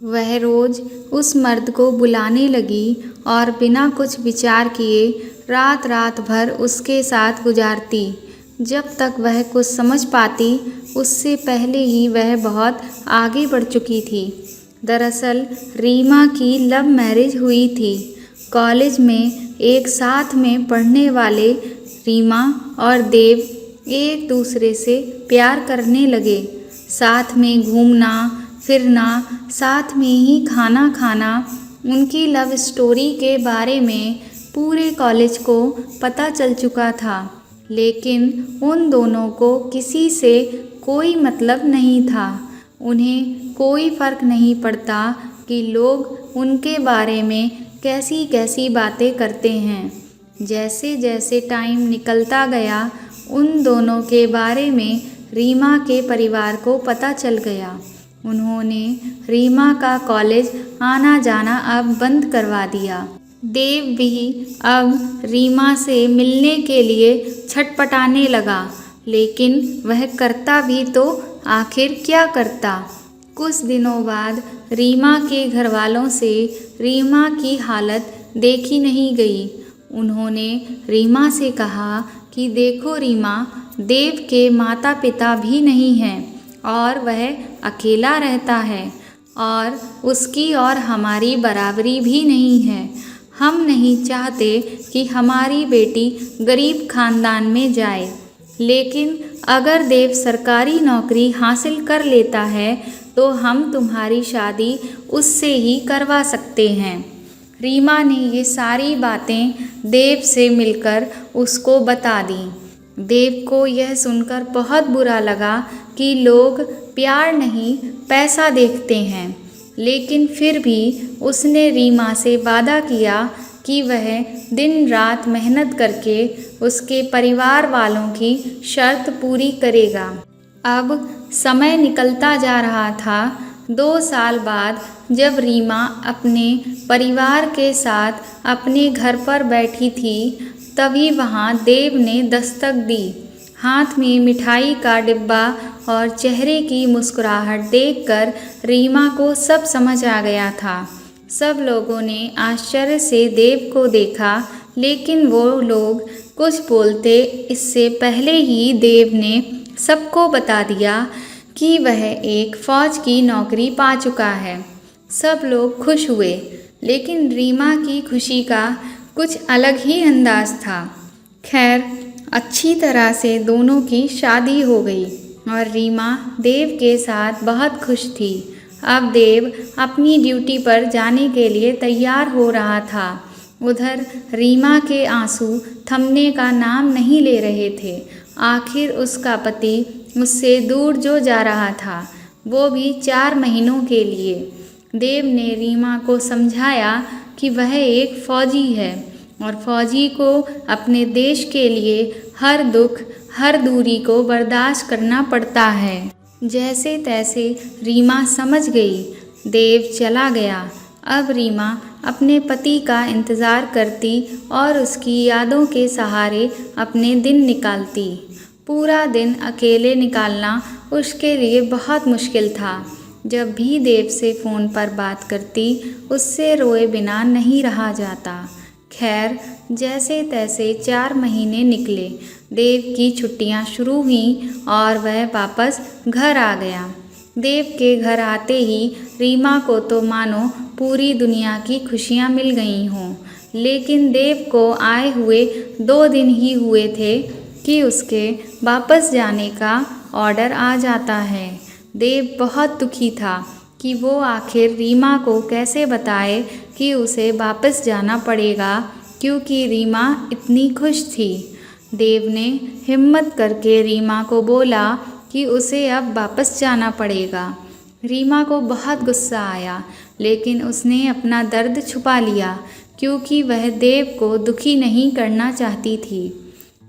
वह रोज उस मर्द को बुलाने लगी और बिना कुछ विचार किए रात रात भर उसके साथ गुजारती। जब तक वह कुछ समझ पाती उससे पहले ही वह बहुत आगे बढ़ चुकी थी। दरअसल रीमा की लव मैरिज हुई थी। कॉलेज में एक साथ में पढ़ने वाले रीमा और देव एक दूसरे से प्यार करने लगे। साथ में घूमना फिरना, साथ में ही खाना खाना, उनकी लव स्टोरी के बारे में पूरे कॉलेज को पता चल चुका था। लेकिन उन दोनों को किसी से कोई मतलब नहीं था। उन्हें कोई फ़र्क नहीं पड़ता कि लोग उनके बारे में कैसी कैसी बातें करते हैं। जैसे जैसे टाइम निकलता गया उन दोनों के बारे में रीमा के परिवार को पता चल गया। उन्होंने रीमा का कॉलेज आना जाना अब बंद करवा दिया। देव भी अब रीमा से मिलने के लिए छटपटाने लगा, लेकिन वह करता भी तो आखिर क्या करता। कुछ दिनों बाद रीमा के घरवालों से रीमा की हालत देखी नहीं गई। उन्होंने रीमा से कहा कि देखो रीमा, देव के माता पिता भी नहीं हैं और वह अकेला रहता है और उसकी और हमारी बराबरी भी नहीं है। हम नहीं चाहते कि हमारी बेटी गरीब खानदान में जाए, लेकिन अगर देव सरकारी नौकरी हासिल कर लेता है तो हम तुम्हारी शादी उससे ही करवा सकते हैं। रीमा ने ये सारी बातें देव से मिलकर उसको बता दी। देव को यह सुनकर बहुत बुरा लगा कि लोग प्यार नहीं पैसा देखते हैं, लेकिन फिर भी उसने रीमा से वादा किया कि वह दिन रात मेहनत करके उसके परिवार वालों की शर्त पूरी करेगा। अब समय निकलता जा रहा था। 2 साल बाद जब रीमा अपने परिवार के साथ अपने घर पर बैठी थी, तभी वहाँ देव ने दस्तक दी। हाथ में मिठाई का डिब्बा और चेहरे की मुस्कुराहट देखकर रीमा को सब समझ आ गया था। सब लोगों ने आश्चर्य से देव को देखा, लेकिन वो लोग कुछ बोलते इससे पहले ही देव ने सबको बता दिया कि वह एक फ़ौज की नौकरी पा चुका है। सब लोग खुश हुए, लेकिन रीमा की खुशी का कुछ अलग ही अंदाज था। खैर, अच्छी तरह से दोनों की शादी हो गई और रीमा देव के साथ बहुत खुश थी। अब देव अपनी ड्यूटी पर जाने के लिए तैयार हो रहा था। उधर रीमा के आंसू थमने का नाम नहीं ले रहे थे। आखिर उसका पति उससे दूर जो जा रहा था, वो भी 4 महीनों के लिए। देव ने रीमा को समझाया कि वह एक फ़ौजी है और फ़ौजी को अपने देश के लिए हर दुख हर दूरी को बर्दाश्त करना पड़ता है। जैसे तैसे रीमा समझ गई। देव चला गया। अब रीमा अपने पति का इंतज़ार करती और उसकी यादों के सहारे अपने दिन निकालती। पूरा दिन अकेले निकालना उसके लिए बहुत मुश्किल था। जब भी देव से फ़ोन पर बात करती, उससे रोए बिना नहीं रहा जाता। खैर, जैसे तैसे 4 महीने निकले। देव की छुट्टियां शुरू हुईं और वह वापस घर आ गया। देव के घर आते ही रीमा को तो मानो पूरी दुनिया की खुशियां मिल गई हों। लेकिन देव को आए हुए 2 दिन ही हुए थे कि उसके वापस जाने का ऑर्डर आ जाता है। देव बहुत दुखी था कि वो आखिर रीमा को कैसे बताए कि उसे वापस जाना पड़ेगा, क्योंकि रीमा इतनी खुश थी। देव ने हिम्मत करके रीमा को बोला कि उसे अब वापस जाना पड़ेगा। रीमा को बहुत गुस्सा आया, लेकिन उसने अपना दर्द छुपा लिया, क्योंकि वह देव को दुखी नहीं करना चाहती थी।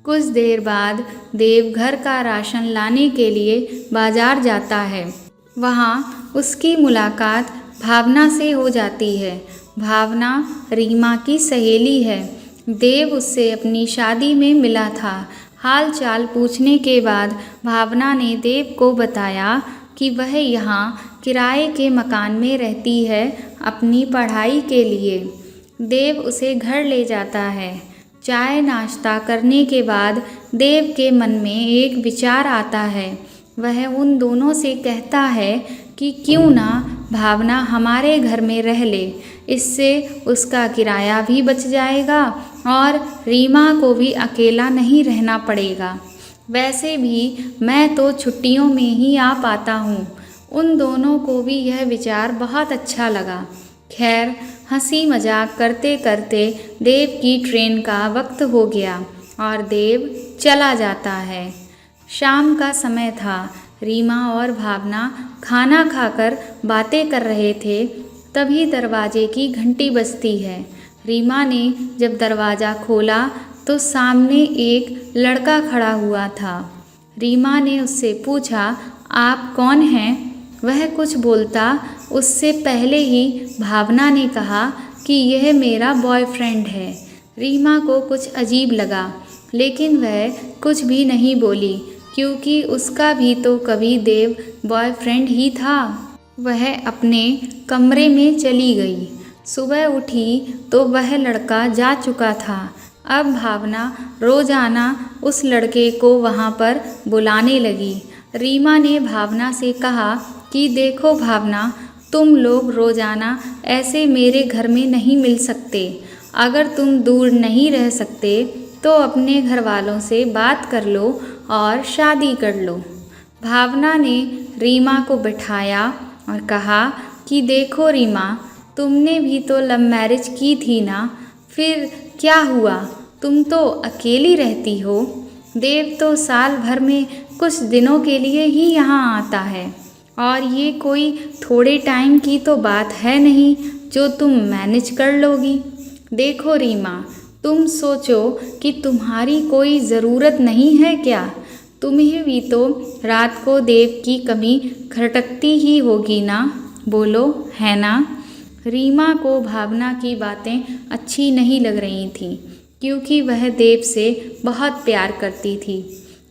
कुछ देर बाद देव घर का राशन लाने के लिए बाजार जाता है। वहाँ उसकी मुलाकात भावना से हो जाती है। भावना रीमा की सहेली है। देव उससे अपनी शादी में मिला था। हाल चाल पूछने के बाद भावना ने देव को बताया कि वह यहाँ किराए के मकान में रहती है अपनी पढ़ाई के लिए। देव उसे घर ले जाता है। चाय नाश्ता करने के बाद देव के मन में एक विचार आता है। वह उन दोनों से कहता है कि क्यों ना भावना हमारे घर में रह ले, इससे उसका किराया भी बच जाएगा और रीमा को भी अकेला नहीं रहना पड़ेगा। वैसे भी मैं तो छुट्टियों में ही आ पाता हूँ। उन दोनों को भी यह विचार बहुत अच्छा लगा। खैर, हंसी मजाक करते करते देव की ट्रेन का वक्त हो गया और देव चला जाता है। शाम का समय था। रीमा और भावना खाना खाकर बातें कर रहे थे। तभी दरवाजे की घंटी बजती है। रीमा ने जब दरवाज़ा खोला तो सामने एक लड़का खड़ा हुआ था। रीमा ने उससे पूछा, आप कौन हैं? वह कुछ बोलता उससे पहले ही भावना ने कहा कि यह मेरा बॉयफ्रेंड है। रीमा को कुछ अजीब लगा, लेकिन वह कुछ भी नहीं बोली, क्योंकि उसका भी तो कभी देव बॉयफ्रेंड ही था। वह अपने कमरे में चली गई। सुबह उठी तो वह लड़का जा चुका था। अब भावना रोजाना उस लड़के को वहाँ पर बुलाने लगी। रीमा ने भावना से कहा कि देखो भावना, तुम लोग रोजाना ऐसे मेरे घर में नहीं मिल सकते। अगर तुम दूर नहीं रह सकते तो अपने घर वालों से बात कर लो और शादी कर लो। भावना ने रीमा को बिठाया और कहा कि देखो रीमा, तुमने भी तो लव मैरिज की थी ना, फिर क्या हुआ? तुम तो अकेली रहती हो। देव तो साल भर में कुछ दिनों के लिए ही यहाँ आता है और ये कोई थोड़े टाइम की तो बात है नहीं जो तुम मैनेज कर लोगी। देखो रीमा, तुम सोचो कि तुम्हारी कोई ज़रूरत नहीं है क्या? तुम्हें भी तो रात को देव की कमी खटकती ही होगी ना, बोलो, है ना? रीमा को भावना की बातें अच्छी नहीं लग रही थीं, क्योंकि वह देव से बहुत प्यार करती थी।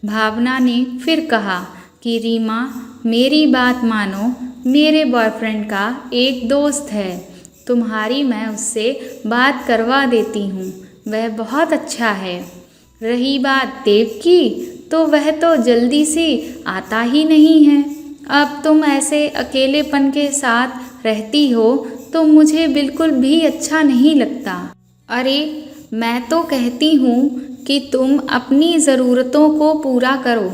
भावना ने फिर कहा कि रीमा, मेरी बात मानो, मेरे बॉयफ्रेंड का एक दोस्त है, तुम्हारी मैं उससे बात करवा देती हूँ, वह बहुत अच्छा है। रही बात देव की, तो वह तो जल्दी से आता ही नहीं है। अब तुम ऐसे अकेलेपन के साथ रहती हो तो मुझे बिल्कुल भी अच्छा नहीं लगता। अरे, मैं तो कहती हूँ कि तुम अपनी ज़रूरतों को पूरा करो।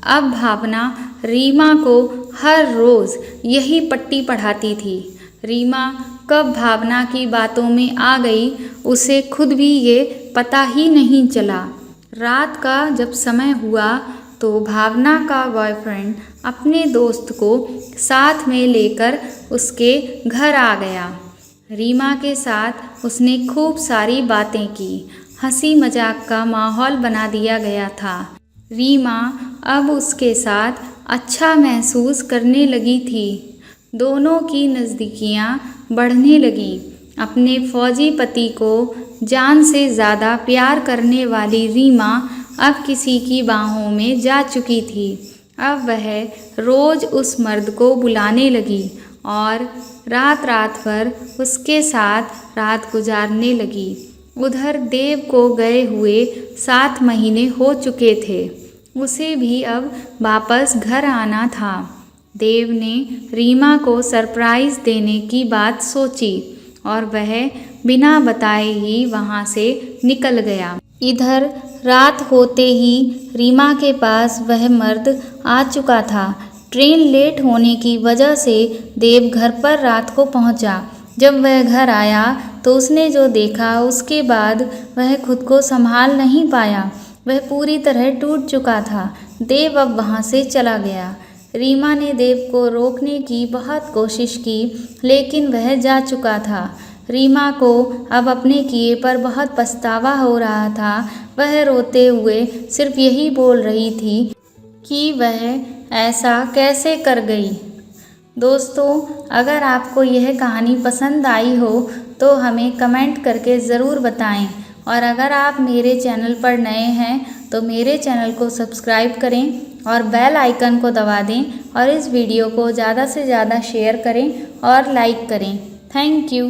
अब भावना रीमा को हर रोज़ यही पट्टी पढ़ाती थी। रीमा कब भावना की बातों में आ गई, उसे खुद भी ये पता ही नहीं चला। रात का जब समय हुआ तो भावना का बॉयफ्रेंड अपने दोस्त को साथ में लेकर उसके घर आ गया। रीमा के साथ उसने खूब सारी बातें की। हंसी मजाक का माहौल बना दिया गया था। रीमा अब उसके साथ अच्छा महसूस करने लगी थी। दोनों की नज़दीकियाँ बढ़ने लगीं। अपने फौजी पति को जान से ज़्यादा प्यार करने वाली रीमा अब किसी की बाहों में जा चुकी थी। अब वह रोज़ उस मर्द को बुलाने लगी और रात रात भर उसके साथ रात गुजारने लगी। उधर देव को गए हुए 7 महीने हो चुके थे। उसे भी अब वापस घर आना था। देव ने रीमा को सरप्राइज़ देने की बात सोची और वह बिना बताए ही वहाँ से निकल गया। इधर रात होते ही रीमा के पास वह मर्द आ चुका था। ट्रेन लेट होने की वजह से देव घर पर रात को पहुंचा। जब वह घर आया तो उसने जो देखा, उसके बाद वह खुद को संभाल नहीं पाया। वह पूरी तरह टूट चुका था। देव अब वहाँ से चला गया। रीमा ने देव को रोकने की बहुत कोशिश की, लेकिन वह जा चुका था। रीमा को अब अपने किए पर बहुत पछतावा हो रहा था। वह रोते हुए सिर्फ यही बोल रही थी कि वह ऐसा कैसे कर गई। दोस्तों, अगर आपको यह कहानी पसंद आई हो तो हमें कमेंट करके ज़रूर बताएं और अगर आप मेरे चैनल पर नए हैं तो मेरे चैनल को सब्सक्राइब करें और बेल आइकन को दबा दें और इस वीडियो को ज़्यादा से ज़्यादा शेयर करें और लाइक करें। Thank you.